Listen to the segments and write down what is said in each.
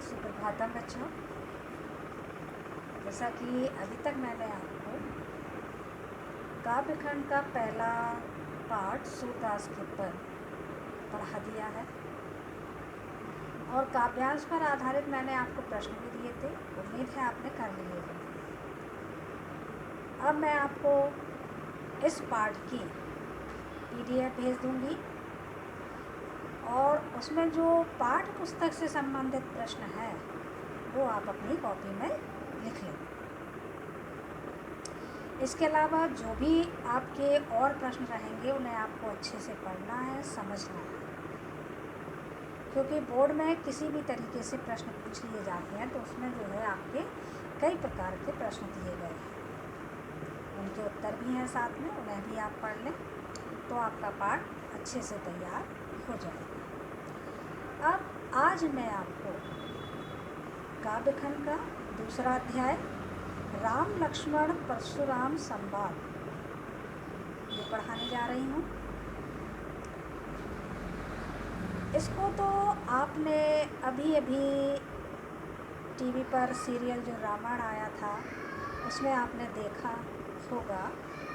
सुप्रभातम बच्चों। जैसा कि अभी तक मैंने आपको काव्य खंड का पहला पाठ सूरदास के ऊपर पढ़ा दिया है और काव्यांश पर आधारित मैंने आपको प्रश्न भी दिए थे। उम्मीद है आपने कर लिए हैं। अब मैं आपको इस पाठ की PDF भेज दूंगी और उसमें जो पाठ्य पुस्तक से संबंधित प्रश्न है वो आप अपनी कॉपी में लिख लें। इसके अलावा जो भी आपके और प्रश्न रहेंगे उन्हें आपको अच्छे से पढ़ना है, समझना है, क्योंकि बोर्ड में किसी भी तरीके से प्रश्न पूछ लिए जाते हैं तो उसमें जो है आपके कई प्रकार के प्रश्न दिए गए हैं, उनके उत्तर भी हैं साथ में, उन्हें भी आप पढ़ लें तो आपका पाठ अच्छे से तैयार हो जाएगा। अब आज मैं आपको काव्य खंड का दूसरा अध्याय राम लक्ष्मण परशुराम संवाद ये पढ़ाने जा रही हूँ। इसको तो आपने अभी टीवी पर सीरियल जो रामायण आया था उसमें आपने देखा होगा,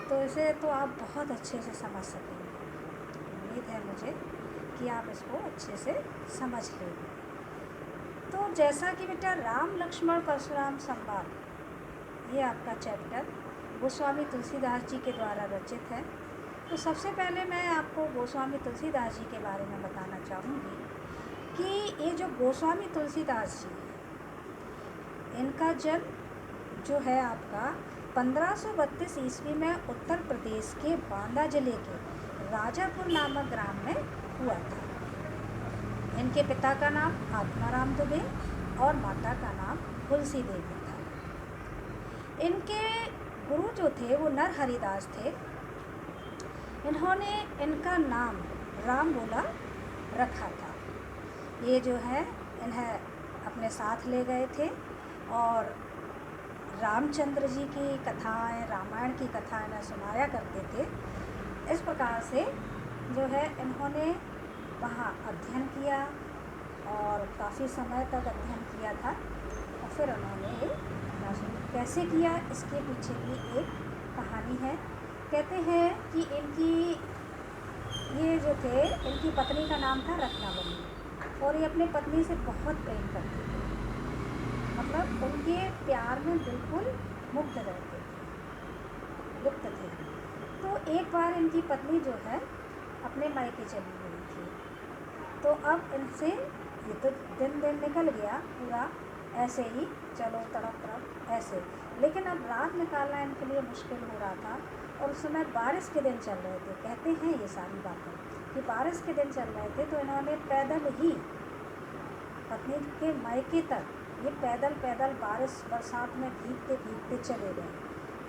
तो इसे तो आप बहुत अच्छे से समझ सकेंगे। उम्मीद है मुझे कि आप इसको अच्छे से समझ लेंगे। तो जैसा कि बेटा राम लक्ष्मण परशुराम संवाद ये आपका चैप्टर गोस्वामी तुलसीदास जी के द्वारा रचित है। तो सबसे पहले मैं आपको गोस्वामी तुलसीदास जी के बारे में बताना चाहूँगी कि ये जो गोस्वामी तुलसीदास जी इनका जन्म जो है आपका 1532 ईस्वी में उत्तर प्रदेश के बांदा जिले के राजापुर नामक ग्राम में हुआ था। इनके पिता का नाम आत्माराम दुबे और माता का नाम तुलसी देवी था। इनके गुरु जो थे वो नर हरिदास थे। इन्होंने इनका नाम राम बोला रखा था। ये जो है इन्हें अपने साथ ले गए थे और रामचंद्र जी की कथाएं, रामायण की कथाएं इन्हें सुनाया करते थे। इस प्रकार से जो है इन्होंने वहाँ अध्ययन किया और काफ़ी समय तक अध्ययन किया था और फिर उन्होंने कैसे किया इसके पीछे भी एक कहानी है। कहते हैं कि ये जो थे इनकी पत्नी का नाम था रत्नावली और ये अपनी पत्नी से बहुत प्रेम करते थे, मतलब उनके प्यार में बिल्कुल मुग्ध रहते थे, लुप्त थे। तो एक बार इनकी पत्नी जो है अपने मायके चली गई थी। तो अब इनसे ये तो दिन निकल गया पूरा ऐसे ही, चलो तड़प ऐसे, लेकिन अब रात निकालना इनके लिए मुश्किल हो रहा था और उस समय बारिश के दिन चल रहे थे। कहते हैं ये सारी बातें कि बारिश के दिन चल रहे थे तो इन्होंने पैदल ही पत्नी के मायके तक ये पैदल बरसात में भीगते चले गए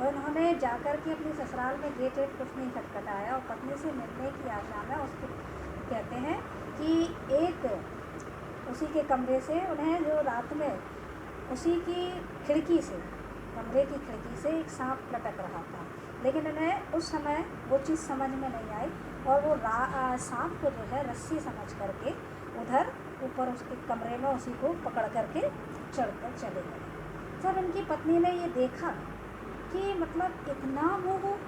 और उन्होंने जाकर के अपनी ससुराल में गेट कुछ नहीं खटखटाया और पत्नी से मिलने की आशा में उसको कहते हैं कि एक उसी के कमरे से उन्हें जो रात में उसी की खिड़की से, कमरे की खिड़की से एक सांप लटक रहा था, लेकिन उन्हें उस समय वो चीज़ समझ में नहीं आई और वो सांप को जो है रस्सी समझ करके उधर ऊपर उसके कमरे में उसी को पकड़ करके चढ़कर चले गए। जब इनकी पत्नी ने ये देखा कि मतलब इतना वो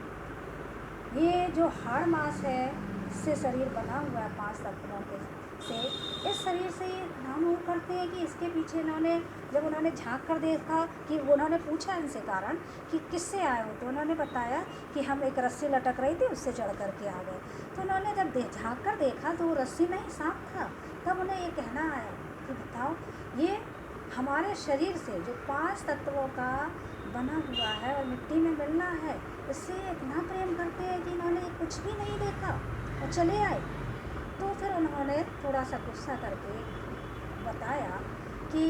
ये जो हाड़ मांस है इससे शरीर बना हुआ है 5 तत्वों के से, इस शरीर से ये नाम वो करते हैं कि इसके पीछे जब उन्होंने झांक कर देखा कि उन्होंने पूछा इनसे कारण कि किससे आए हो, तो उन्होंने बताया कि हम एक रस्सी लटक रही थी उससे चढ़ करके आ गए। तो उन्होंने जब झांक कर देखा तो वो रस्सी नहीं सांप था। तब उन्हें ये कहना आया कि बताओ ये हमारे शरीर से जो 5 तत्वों का बना हुआ है और मिट्टी में मिलना है, इससे इतना प्रेम करते हैं कि इन्होंने कुछ भी नहीं देखा और चले आए। तो फिर उन्होंने थोड़ा सा गुस्सा करके बताया कि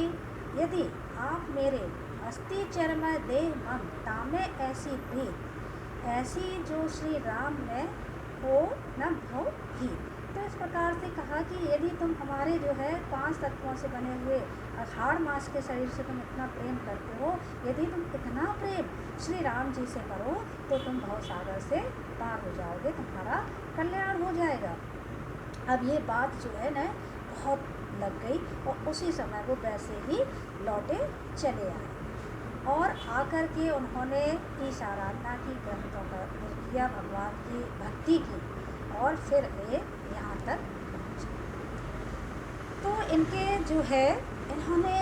यदि आप मेरे अस्थि चर्मय देह मन तामे ऐसी भी ऐसी जो श्री राम ने हो न भो ही। तो इस प्रकार से कहा कि यदि तुम हमारे जो है 5 तत्वों से बने हुए हाड़ मांस के शरीर से तुम इतना प्रेम करते हो, यदि तुम इतना प्रेम श्री राम जी से करो तो तुम भवसागर से पार हो जाओगे, तुम्हारा कल्याण हो जाएगा। अब ये बात जो है ना बहुत लग गई और उसी समय वो वैसे ही लौटे चले आए और आकर के उन्होंने ईश आराधना की, ग्रंथों का किया, भगवान की भक्ति की और फिर ये यहाँ तक पहुँचे। तो इनके जो है इन्होंने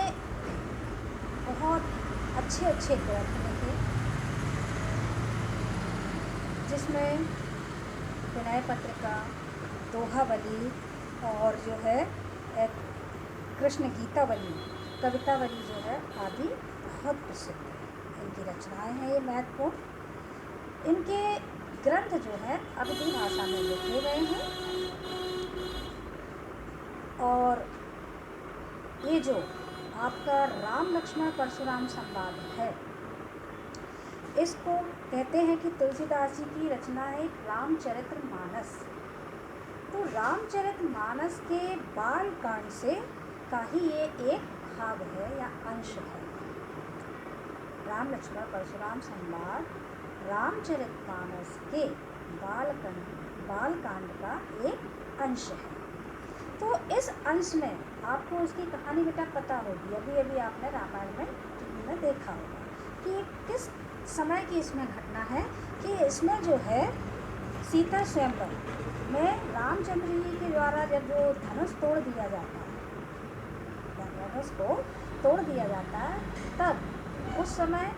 बहुत अच्छे अच्छे ग्रंथ लिखे, जिसमें विनय पत्रिका, दोहावली और जो है कृष्ण गीतावली, कवितावली जो है आदि बहुत प्रसिद्ध है। इनकी रचनाएं हैं ये महत्वपूर्ण। इनके ग्रंथ जो है अवधी भाषा में लिखे गए हैं और ये जो आपका राम लक्ष्मण परशुराम संवाद है, इसको कहते हैं कि तुलसीदास जी की रचना है रामचरितमानस। तो रामचरितमानस के बाल कांड से का ही ये एक भाग है या अंश है। राम लक्ष्मण परशुराम संवाद रामचरितमानस के बाल कांड का एक अंश है। तो इस अंश में आपको इसकी कहानी बेटा पता होगी, अभी अभी आपने रामायण में टीवी में देखा होगा कि किस समय की इसमें घटना है कि इसमें जो है सीता स्वयंवर में रामचंद्र जी के द्वारा जब वो धनुष तोड़ दिया जाता है, धनुष को तोड़ दिया जाता है, तब उस समय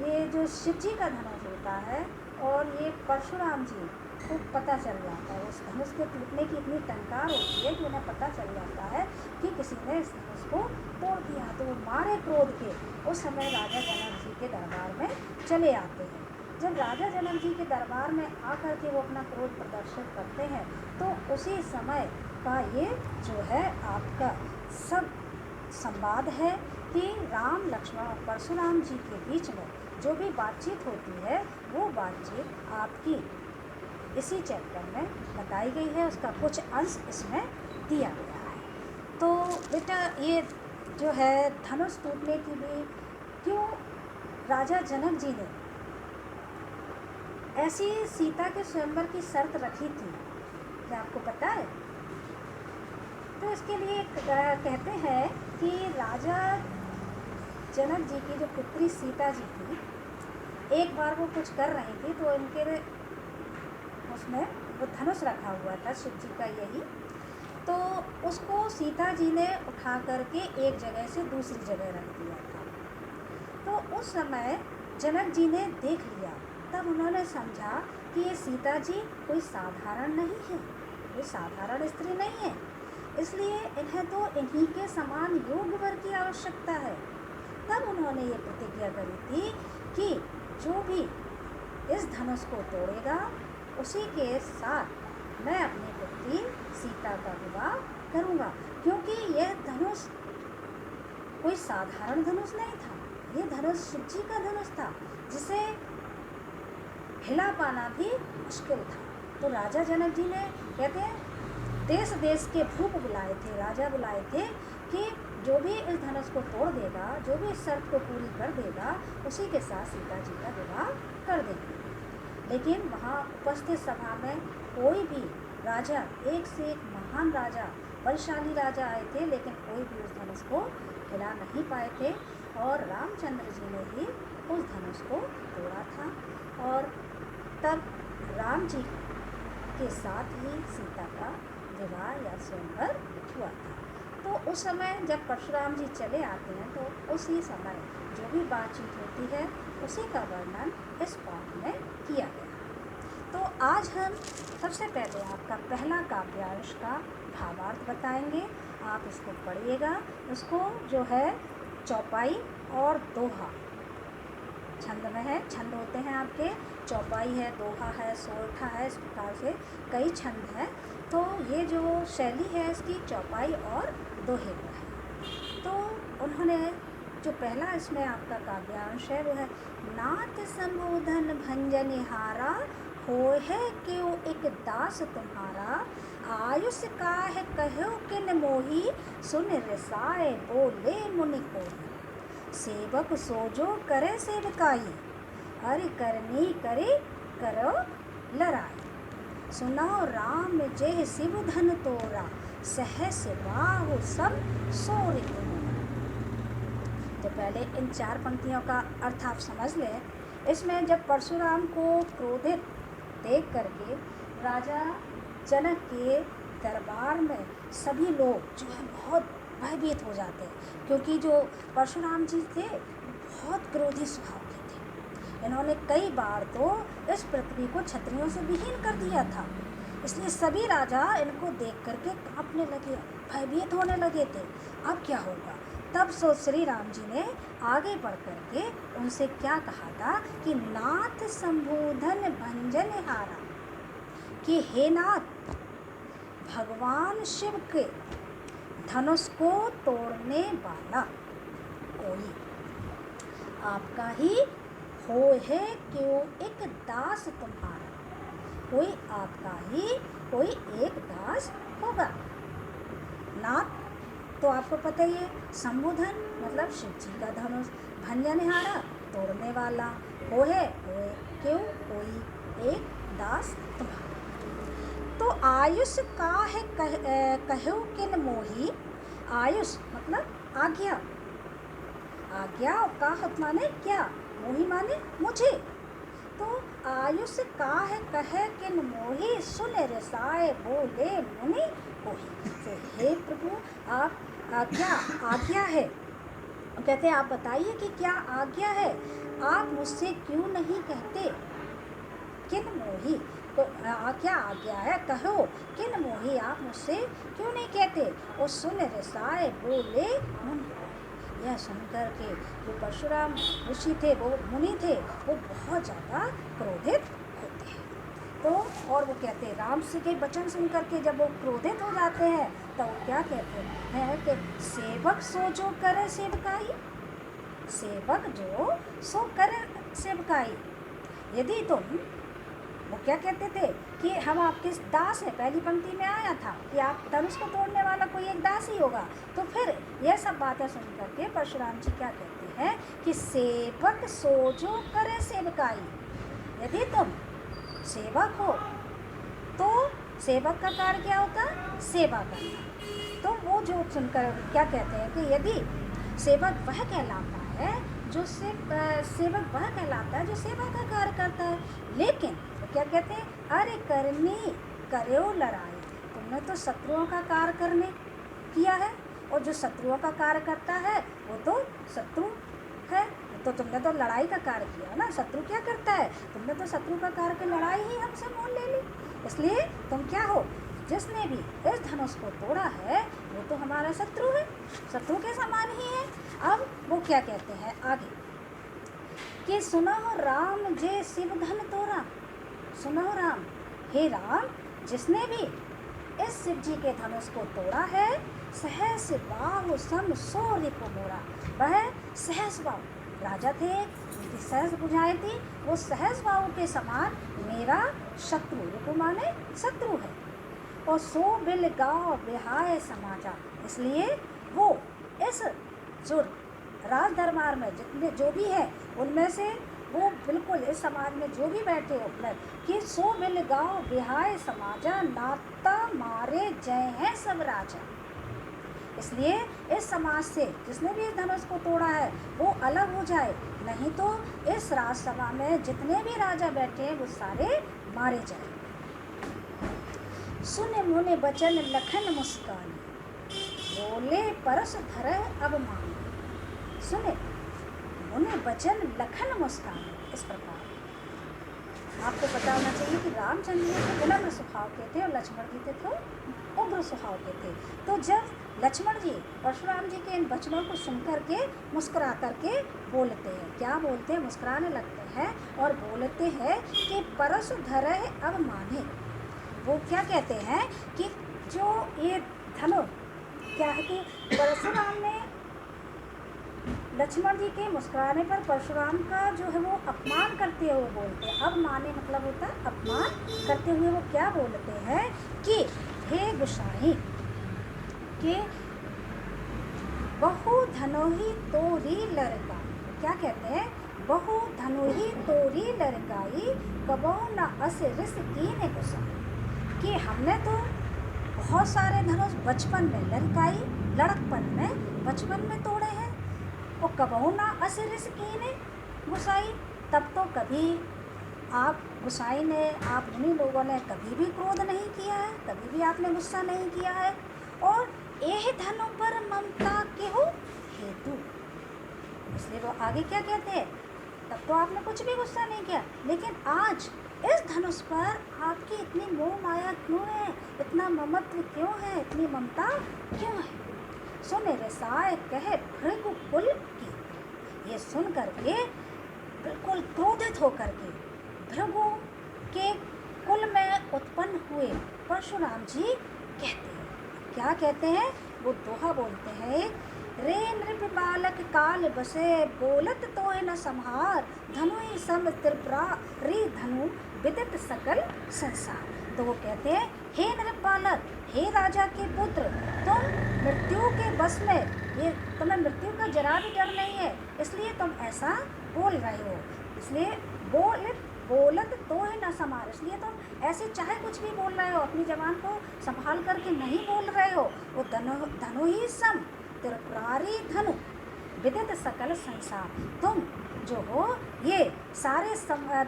ये जो शिव जी का धनुष होता है और ये परशुराम जी को पता चल जाता है, उस धनुष के टूटने की इतनी टंकार होती है कि उन्हें पता चल जाता है कि किसी ने इस धनुष को तोड़ दिया। तो वो मारे क्रोध के उस समय राजा जनक जी के दरबार में चले आते हैं। जब राजा जनक जी के दरबार में आकर के वो अपना क्रोध प्रदर्शित करते हैं तो उसी समय का ये जो है आपका सब संवाद है कि राम लक्ष्मण और परशुराम जी के बीच में जो भी बातचीत होती है वो बातचीत आपकी इसी चैप्टर में बताई गई है, उसका कुछ अंश इसमें दिया गया है। तो बेटा ये जो है धनुष टूटने की भी क्यों राजा जनक जी ने ऐसी सीता के स्वयंवर की शर्त रखी थी, क्या आपको पता है? तो इसके लिए कहते हैं कि राजा जनक जी की जो पुत्री सीता जी थी, एक बार वो कुछ कर रही थी तो इनके उसमें वो धनुष रखा हुआ था शिव जी का यही, तो उसको सीता जी ने उठा करके एक जगह से दूसरी जगह रख दिया था। तो उस समय जनक जी ने देख लिया, तब उन्होंने समझा कि ये सीता जी कोई साधारण नहीं है, कोई साधारण स्त्री नहीं है, इसलिए इन्हें तो इन्हीं के समान योग्य वर की आवश्यकता है। तब उन्होंने ये प्रतिज्ञा करी थी कि जो भी इस धनुष को तोड़ेगा उसी के साथ मैं अपनी पुत्री सीता का विवाह करूँगा, क्योंकि यह धनुष कोई साधारण धनुष नहीं था, ये धनुष शिव जी का धनुष था जिसे हिला पाना भी मुश्किल था। तो राजा जनक जी ने कहते हैं देश देश के भूप बुलाए थे, राजा बुलाए थे कि जो भी इस धनुष को तोड़ देगा, जो भी इस शर्त को पूरी कर देगा, उसी के साथ सीता जी का विवाह कर देंगे। लेकिन वहाँ उपस्थित सभा में कोई भी राजा, एक से एक महान राजा, बलशाली राजा आए थे, लेकिन कोई भी उस धनुष को हिला नहीं पाए थे और रामचंद्र जी ने ही उस धनुष को तोड़ा था और तब राम जी के साथ ही सीता का विवाह या स्वयंवर हुआ था। तो उस समय जब परशुराम जी चले आते हैं तो उसी समय जो भी बातचीत होती है उसी का वर्णन इस पाठ में किया गया। तो आज हम सबसे पहले आपका पहला काव्यांश का भावार्थ बताएंगे, आप इसको पढ़िएगा। उसको जो है चौपाई और दोहा छंद में है, छंद होते हैं आपके, चौपाई है, दोहा है, सोरठा है, इस प्रकार से कई छंद हैं। तो ये जो शैली है इसकी चौपाई और दोहे में है। तो उन्होंने जो पहला इसमें आपका काव्यांश है वो है नाथ संबोधन भंजनिहारा, हो है क्यों एक दास तुम्हारा, आयुष का है कहो किन मोही, सुन रसाए बोले मुनि कोही, सेवक सोजो करे सेवकाई, हरि करनी करे करो लड़ाई, सुनाओ राम जय शिव धन तोरा, सहस बाहु सम सो रिपु मोरा। तो पहले इन 4 पंक्तियों का अर्थ आप समझ लें। इसमें जब परशुराम को क्रोधित देख करके राजा जनक के दरबार में सभी लोग जो है बहुत भयभीत हो जाते हैं, क्योंकि जो परशुराम जी थे बहुत क्रोधी स्वभाव के थे। इन्होंने कई बार तो इस पृथ्वी को क्षत्रियों से विहीन कर दिया था। इसलिए सभी राजा इनको देख करके कांपने लगे, भयभीत होने लगे थे। अब क्या होगा? तब सो श्री राम जी ने आगे बढ़ करके उनसे क्या कहा था कि नाथ संबोधन भंजन हारा, कि हे नाथ, भगवान शिव के धनुष को तोड़ने वाला कोई आपका ही हो है, क्यों एक दास तुम्हारा, कोई आपका ही कोई एक दास होगा। नाथ तो आपको पता ही है, संबोधन मतलब शिव जी का धनुष, भंजनहारा तोड़ने वाला, होए क्यों कोई एक दास तुम्हारा। तो आयुष का है कहो किन मोही, आयुष मतलब आज्ञा, आज्ञा का माने क्या, मोही माने मुझे। तो आयुष का है कहे किन मोही, सुन रसाए बोले मुनि कोही। तो हे प्रभु आप आज्ञा है, कहते हैं आप बताइए कि क्या आज्ञा है, आप मुझसे क्यों नहीं कहते। किन मोही, तो क्या आज्ञा है, कहो किन मोही, आप मुझसे क्यों नहीं कहते। और सुन रसाए बोले मुनि, यह सुनकर के जो परशुराम ऋषि थे, वो मुनि थे, वो बहुत ज़्यादा क्रोधित होते हैं। तो और वो कहते हैं, राम से के वचन सुन करके जब वो क्रोधित हो जाते हैं तो वो क्या कहते हैं कि सेवक सो जो करे सेवकाई, सेवक जो सो करे सेवकाई। यदि तुम, वो क्या कहते थे कि हम आपके दास हैं, पहली पंक्ति में आया था कि आप धनुष को तोड़ने वाला कोई एक दास ही होगा। तो फिर यह सब बातें सुन करके परशुराम जी क्या कहते हैं कि सेवक सो जो करे सेवकाई। यदि तुम सेवक हो तो सेवक का कार्य क्या होता है, सेवा करना। तो वो जो सुनकर क्या कहते हैं कि यदि सेवक वह कहलाता है जो सेवक वह कहलाता है जो सेवा का कार्य करता है। लेकिन तो क्या कहते हैं, अरे करनी करो लड़ाई, तुमने तो शत्रुओं का कार्य करने किया है, और जो शत्रुओं का कार्य करता है वो तो शत्रु है। तो तुमने तो लड़ाई का कार्य किया ना, शत्रु क्या करता है, तुमने तो शत्रु का कार्य की लड़ाई ही हमसे मोल ले ली। इसलिए तुम क्या हो, जिसने भी इस धनुष को तोड़ा है वो तो हमारा शत्रु है, शत्रु के समान ही है। अब वो क्या कहते हैं आगे कि सुनो राम जे शिव धन तोड़ा, सुनो राम, हे राम, जिसने भी इस शिव जी के धनुष को तोड़ा है, सहस बाहु सम सो रिपु मोरा, वह सहस बाहु राजा थे, उनकी सहस बुझाई थी, वो सहस बाहु के समान मेरा शत्रु, रिपु माने शत्रु है। और सो बिल गाँव बिहाय समाजा, इसलिए वो इस जो राज दरबार में जितने जो भी है उनमें से वो बिल्कुल इस समाज में जो भी बैठे हो कि सो बिल गाँव बिहाय समाजा, नाता मारे जय है सब राजा। इसलिए इस समाज से जिसने भी इस धनुष को तोड़ा है वो अलग हो जाए, नहीं तो इस राजसभा में जितने भी राजा बैठे हैं वो सारे मारे जाए। सुने मुने बचन लखन मुस्कान, बोले परस धरे अब मान। सुने मुने बचन लखन मुस्कान, इस प्रकार आपको पता होना चाहिए कि रामचंद्र जी तो विनम्र स्वभाव के थे और लक्ष्मण जी थे तो उग्र स्वभाव के थे। तो जब लक्ष्मण जी परशुराम जी के इन वचनों को सुन करके मुस्कुरा करके बोलते हैं, क्या बोलते हैं, मुस्कुराने लगते हैं और बोलते हैं कि परस धरे अब माने। वो क्या कहते हैं कि जो ये धनुष क्या है कि परशुराम ने लक्ष्मण जी के मुस्कुराने पर परशुराम का जो है वो अपमान करते हुए बोलते हैं। अब माने मतलब होता है अपमान करते हुए वो क्या बोलते हैं कि हे गुसाई के बहु धनोही तोरी लड़काई। क्या कहते हैं, बहु धनोही तोरी लड़काई, कबो न अस रिस कीने गुसाई, कि हमने तो बहुत सारे धनुष बचपन में लड़कपन में बचपन में तोड़े हैं। और कबहू ना असिर कीने गुसाई, तब तो कभी आप गुसाई ने, आप मुनि लोगों ने कभी भी क्रोध नहीं किया है, कभी भी आपने गुस्सा नहीं किया है। और एह धनु पर ममता के हो हेतु, इसलिए तो आगे क्या कहते हैं, तब तो आपने कुछ भी गुस्सा नहीं किया, लेकिन आज इस धनुष पर आपकी इतनी मोह माया क्यों है, इतना ममत्व क्यों है, इतनी ममता क्यों है। सुने रसाय कहे भृगु कुल की, ये सुन करके बिल्कुल क्रोधित होकर के भृगु के कुल में उत्पन्न हुए परशुराम जी कहते हैं, क्या कहते हैं, वो दोहा बोलते हैं, रे नृप बालक काल बसे बोलत तो है न संहार, धनु ही सम त्रिपुरा रे धनु विदित सकल संसार। तो वो कहते हैं, हे नृप बालक, हे राजा के पुत्र, तुम मृत्यु के बस में, ये तुम्हें मृत्यु का जरा भी डर नहीं है, इसलिए तुम ऐसा बोल रहे हो। इसलिए बोलत तो है न समार, इसलिए तुम ऐसे चाहे कुछ भी बोल रहे हो, अपनी जबान को संभाल करके नहीं बोल रहे हो। वो धनु ही सम त्रिपुरारी धनु विदित सकल संसार, तुम जो हो ये सारे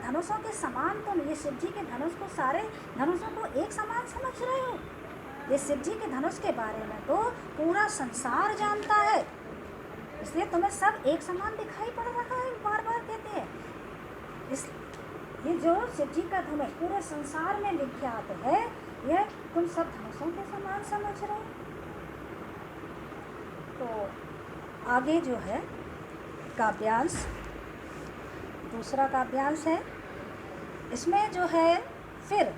धनुषों के समान, तुम ये शिव जी के धनुष को, सारे धनुषों को एक समान समझ रहे हो। ये शिव जी के धनुष के बारे में तो पूरा संसार जानता है, इसलिए तुम्हें सब एक समान दिखाई पड़ रहा है। बार बार कहते हैं, इस ये जो शिव जी का धनुष पूरे संसार में विख्यात है, यह तुम सब धनुषों के समान समझ रहे हो। तो आगे जो है काव्यांश, दूसरा काव्यांश है, इसमें जो है फिर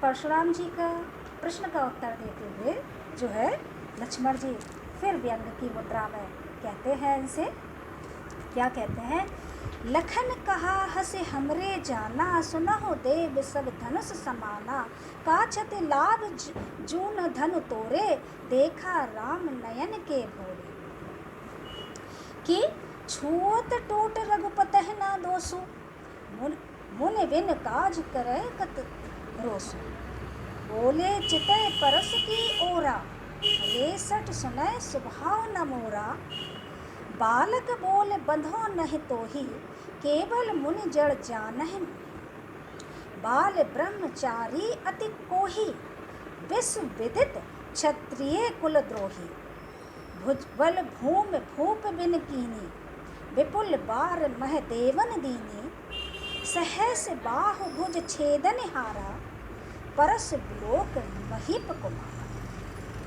परशुराम जी का प्रश्न का उत्तर देते हुए जो है लक्ष्मण जी फिर व्यंग की मुद्रा में कहते हैं इनसे, क्या कहते हैं, लखन कहा हसे हमरे जाना, सुनहो देव सब धनुष समाना, काछत लाभ जून धनु तोरे, देखा राम नयन के भोरे, कि छुअत टूट रघुपतहि ना दोसु, मुनि बिन काज करे कत रोसु, बोले चितय परस की ओरा, रेसठ सुनय सुभाव न मोरा, बालक बोल बंधो नहीं तोही, केवल मुनि जड़ जानहि, बाल ब्रह्मचारी अति कोही, विश्व विदित क्षत्रिय कुल द्रोही, भुजबल भूम भूप बिन कीनी, विपुल बार मह देवन दीनी, सहस बाहु भुज छेदन हारा, परस विलोक महीप कुमारा।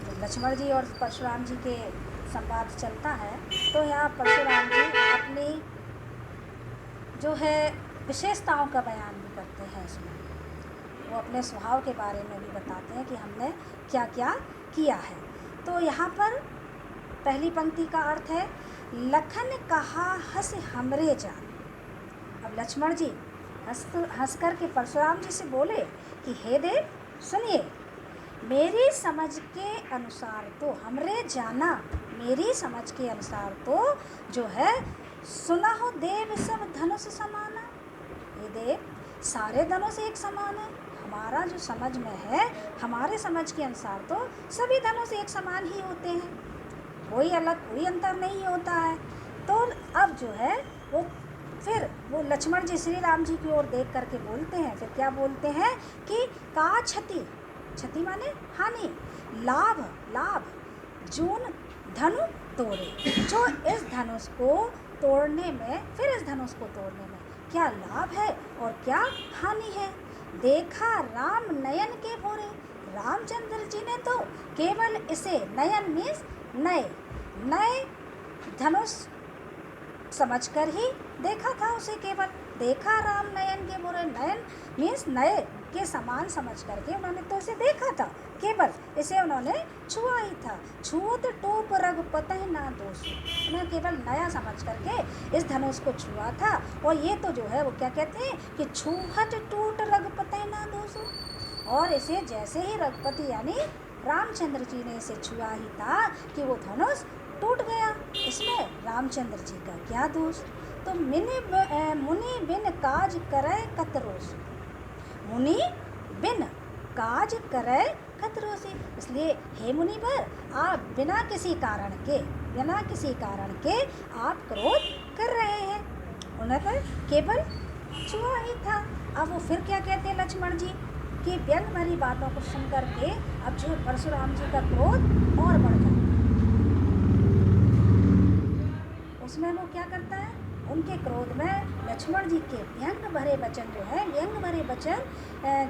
तो लक्ष्मण जी और परशुराम जी के संवाद चलता है, तो यहाँ परशुराम जी अपनी जो है विशेषताओं का बयान भी करते हैं। इसमें वो अपने स्वभाव के बारे में भी बताते हैं कि हमने क्या क्या किया है। तो यहाँ पर पहली पंक्ति का अर्थ है, लखन कहा हंस हमरे जान। अब लक्ष्मण जी हंस कर के परशुराम जी से बोले कि हे देव सुनिए, मेरी समझ के अनुसार तो हमरे जाना, मेरी समझ के अनुसार तो जो है, सुना हो देव सब धनुष समाना, ये देव सारे धनुष एक समान है। हमारा जो समझ में है, हमारे समझ के अनुसार तो सभी धनुष एक समान ही होते हैं, कोई अलग कोई अंतर नहीं होता है। तो अब जो है वो फिर वो लक्ष्मण जी श्री राम जी की ओर देख करके बोलते हैं, फिर क्या बोलते हैं कि का क्षति, क्षति माने हानि, लाभ लाभ जून धनु तोड़े, जो इस धनुष को तोड़ने में, फिर इस धनुष को तोड़ने में क्या लाभ है और क्या हानि है। देखा राम नयन के भोरे, रामचंद्र जी ने तो केवल इसे, नयन मीन्स नए नए धनुष समझकर ही देखा था उसे, केवल देखा राम नयन के भोरे, नयन मीन्स नए के समान समझ करके उन्होंने तो इसे देखा था, केवल इसे उन्होंने छुआ ही था। छुअत टूप रघुपतहि ना दोषु, उन्होंने केवल नया समझ करके इस धनुष को छुआ था। और ये तो जो है वो क्या कहते हैं कि छूहट टूट रघुपतहि ना दोषु, और इसे जैसे ही रघुपति यानी रामचंद्र जी ने इसे छुआ ही था कि वो धनुष टूट गया, इसमें रामचंद्र जी का क्या दोष। तो मुनि बिन काज करे कत रोष, मुनि बिन काज करे सखत रोसी। इसलिए हे मुनिवर, आप बिना किसी कारण के आप क्रोध कर रहे हैं। उन्हें पर केवल छुआ ही था। अब वो फिर क्या कहते हैं लक्ष्मण जी कि व्यंग भरी बातों को सुन करके अब जो परशुराम जी का क्रोध और बढ़ जाता है। उसमें वो क्या करता है, उनके क्रोध में लक्ष्मण जी के व्यंग भरे वचन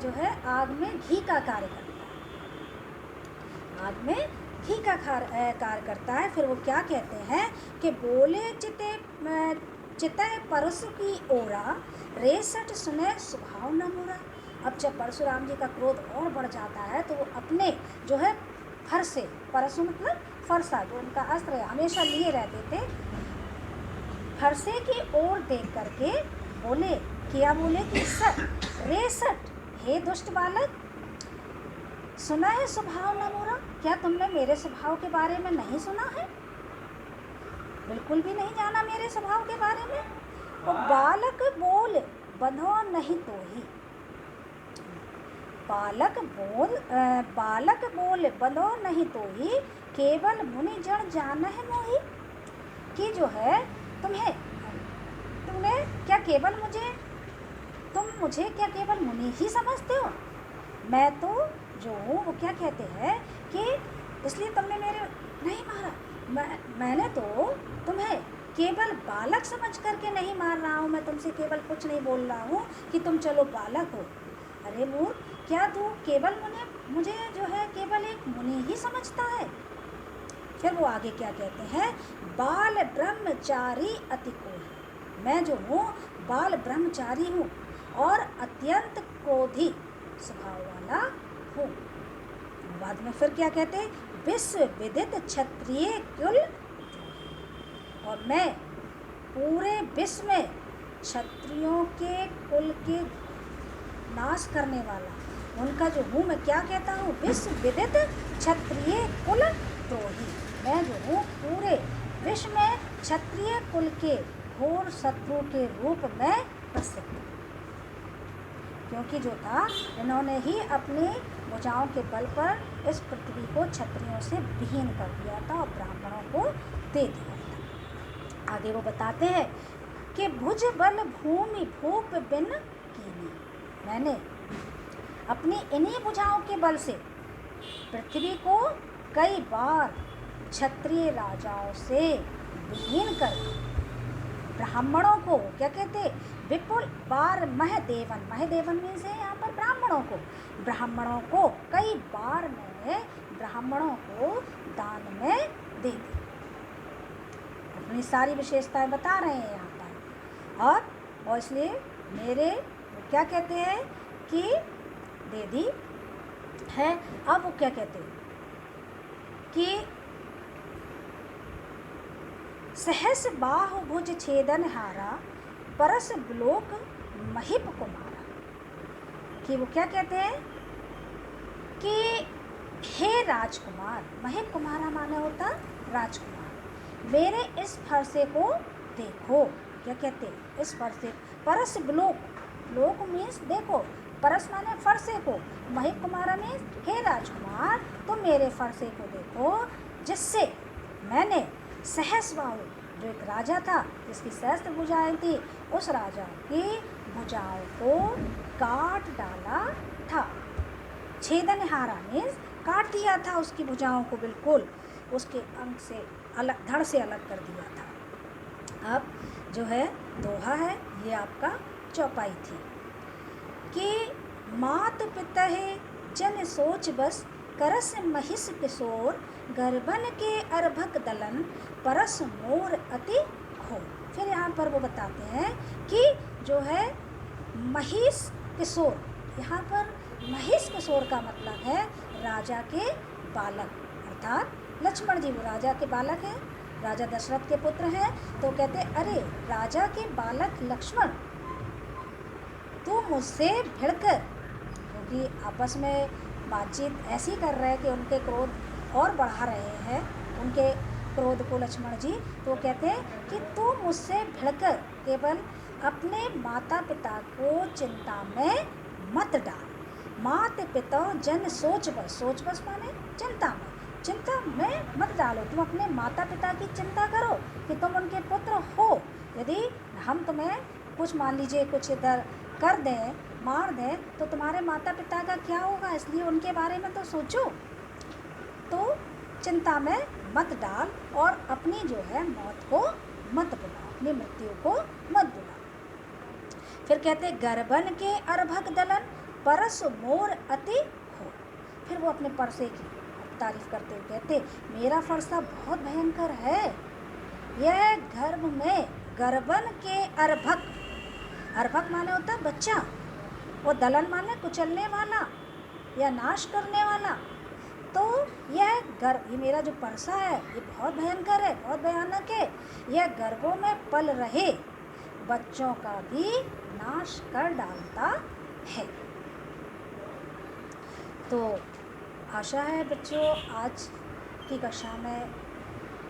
जो है आग में घी का कार्य करता है। आग में घी का कार्य करता है। फिर वो क्या कहते हैं कि बोले चिते परशु की ओरा, रेसठ सुने स्वभाव न मोरा। अब जब परशुराम जी का क्रोध और बढ़ जाता है तो वो अपने जो है फरसे, परशु मतलब फरसा, जो उनका अस्त्र है हमेशा लिए रहते थे, फरसे की ओर देख करके बोले, क्या बोले कि रेसठ, हे दुष्ट बालक, सुना है स्वभाव न मोरा, क्या तुमने मेरे स्वभाव के बारे में नहीं सुना है? बिल्कुल भी नहीं जाना मेरे स्वभाव के बारे में। तो बालक बोल बंधो नहीं तो ही, बालक बोल बंधो नहीं तो ही, केवल मुनि जन जान है मोही। कि जो है तुमने क्या केवल तुम मुझे क्या केवल मुनि ही समझते हो? मैं तो जो हूँ वो क्या कहते हैं कि इसलिए तुमने मेरे नहीं मारा, मैंने तो तुम्हें केवल बालक समझ करके नहीं मार रहा हूँ। मैं तुमसे केवल कुछ नहीं बोल रहा हूँ कि तुम चलो बालक हो। अरे मूर्ख, क्या तू केवल मुझे जो है केवल एक मुनि ही समझता है? फिर वो आगे क्या कहते हैं, बाल ब्रह्मचारी अति कोही, मैं जो हूँ बाल ब्रह्मचारी हूँ और अत्यंत क्रोधी स्वभाव वाला हूँ। बाद में फिर क्या कहते हैं, विश्व विदित क्षत्रिय कुल, और मैं पूरे विश्व में क्षत्रियों के कुल के नाश करने वाला उनका जो हूँ, मैं क्या कहता हूँ, विश्व विदित क्षत्रिय कुल द्रोही, मैं जो हूँ पूरे विश्व में क्षत्रिय कुल के घोर शत्रु के रूप में प्रसिद्ध। क्योंकि जो था इन्होंने ही अपनी भुजाओं के बल पर इस पृथ्वी को क्षत्रियों से विहीन कर दिया था और ब्राह्मणों को दे दिया था। आगे वो बताते हैं कि भुज बल भूमि भूप बिन कीनी, मैंने अपनी इन्हीं भुजाओं के बल से पृथ्वी को कई बार क्षत्रिय राजाओं से विहीन कर ब्राह्मणों को क्या कहते, विपुल बार महदेवन में से यहाँ पर ब्राह्मणों को कई बार मैंने ब्राह्मणों को दान में दे दी। अपनी सारी विशेषताएं बता रहे हैं यहाँ पर, और इसलिए मेरे क्या कहते हैं कि दे दी है। अब वो क्या कहते हैं कि सहस बाहु भुज छेदन हारा, परस ब्लोक महिप कुमारा। कि वो क्या कहते हैं कि हे राजकुमार, महिप कुमारा माने होता राजकुमार, मेरे इस फरसे को देखो। क्या कहते हैं, इस फरसे, परस ब्लोक मीन्स देखो, परस माने फरसे को, महिप कुमारा मीन्स हे राजकुमार तुम मेरे फरसे को देखो, जिससे मैंने सहस्रबाहु, जो एक राजा था जिसकी सहस्त्र भुजाएं थी, उस राजा की भुजाओं को काट डाला था। छेदनहारा मीन्स काट दिया था उसकी भुजाओं को, बिल्कुल उसके अंग से अलग, धड़ से अलग कर दिया था। अब जो है दोहा है, ये आपका चौपाई थी कि मात पिता है जन सोच बस, करस महिष किशोर, गर्भन के अर्भक दलन, परस मोर अति घोर। फिर यहाँ पर वो बताते हैं कि जो है महिष किशोर, यहाँ पर महिष किशोर का मतलब है राजा के बालक, अर्थात लक्ष्मण जी वो राजा के बालक हैं, राजा दशरथ के पुत्र हैं। तो कहते अरे राजा के बालक लक्ष्मण, तू मुझसे भिड़कर, क्योंकि आपस में बातचीत ऐसी कर रहे हैं कि उनके क्रोध और बढ़ा रहे हैं, उनके क्रोध को लक्ष्मण जी। तो कहते हैं कि तू मुझसे भिड़कर केवल अपने माता पिता को चिंता में मत डाल, मात पिता जन सोच बस, सोच बस माने चिंता में, चिंता में मत डालो। तुम अपने माता पिता की चिंता करो कि तुम उनके पुत्र हो। यदि हम तुम्हें कुछ मान लीजिए कुछ इधर कर दें, मार दें, तो तुम्हारे माता पिता का क्या होगा, इसलिए उनके बारे में तो सोचो। तो चिंता में मत डाल और अपनी जो है मौत को मत बुलाओ, अपनी मृत्यु को मत बुलाओ। फिर कहते गर्भन के अर्भक दलन परस मोर अति हो। फिर वो अपने परसे की तारीफ करते हुए कहते मेरा फरसा बहुत भयंकर है। यह गर्भ में गर्भन के अर्भक, अर्भक माने होता है बच्चा, वो दलन माने कुचलने वाला या नाश करने वाला। तो ये मेरा जो परसा है ये बहुत भयंकर है, बहुत भयानक है। यह गर्भों में पल रहे बच्चों का भी नाश कर डालता है। तो आशा है बच्चों आज की कक्षा में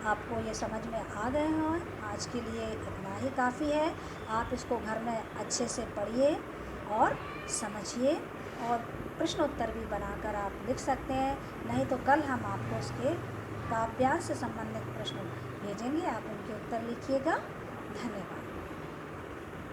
आपको ये समझ में आ गए हों। आज के लिए इतना ही काफ़ी है। आप इसको घर में अच्छे से पढ़िए और समझिए और प्रश्न उत्तर भी बनाकर आप लिख सकते हैं। नहीं तो कल हम आपको उसके काव्यांश से संबंधित प्रश्न भेजेंगे, आप उनके उत्तर लिखिएगा। धन्यवाद।